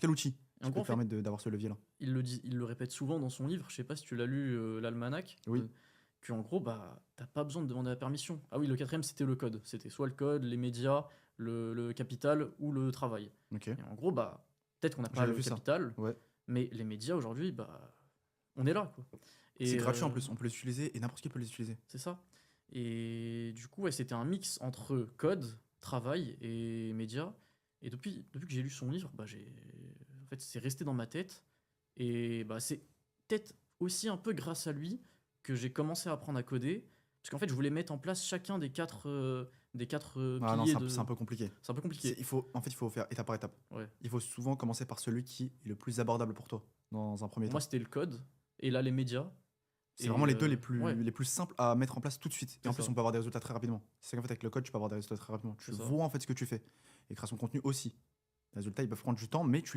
quel outil Et en qui gros, peut en te fait, permettre d'avoir ce levier-là. il le répète souvent dans son livre, je sais pas si tu l'as lu, l'Almanach, Oui. qu'en gros, bah, t'as pas besoin de demander la permission. Ah oui, le quatrième, c'était le code. C'était soit le code, les médias, le capital ou le travail. Ok. Et en gros, bah, peut-être qu'on n'a pas J'avais le vu ça. capital, Ouais. mais les médias aujourd'hui, bah, on est là, quoi. C'est Et gratuit en plus, on peut les utiliser et n'importe qui peut les utiliser. c'est ça. Et du coup, ouais, c'était un mix entre code, travail et médias. Et depuis que j'ai lu son livre, bah, en fait, c'est resté dans ma tête. Et bah, c'est peut-être aussi un peu grâce à lui que j'ai commencé à apprendre à coder. Parce qu'en fait, je voulais mettre en place chacun des quatre Ah non, piliers c'est de. un peu compliqué. C'est un peu compliqué. En fait, il faut faire étape par étape. Ouais. Il faut souvent commencer par celui qui est le plus abordable pour toi, dans un premier Pour moi, temps. c'était le code. Et là, les médias. C'est Et vraiment les deux ouais, les plus simples à mettre en place tout de suite. Et c'est en plus, ça. on peut avoir des résultats très rapidement. C'est qu'en fait, avec le code, tu peux avoir des résultats très rapidement. Tu C'est ça. vois en fait ce que tu fais. Et création de contenu aussi. Les résultats, ils peuvent prendre du temps, mais tu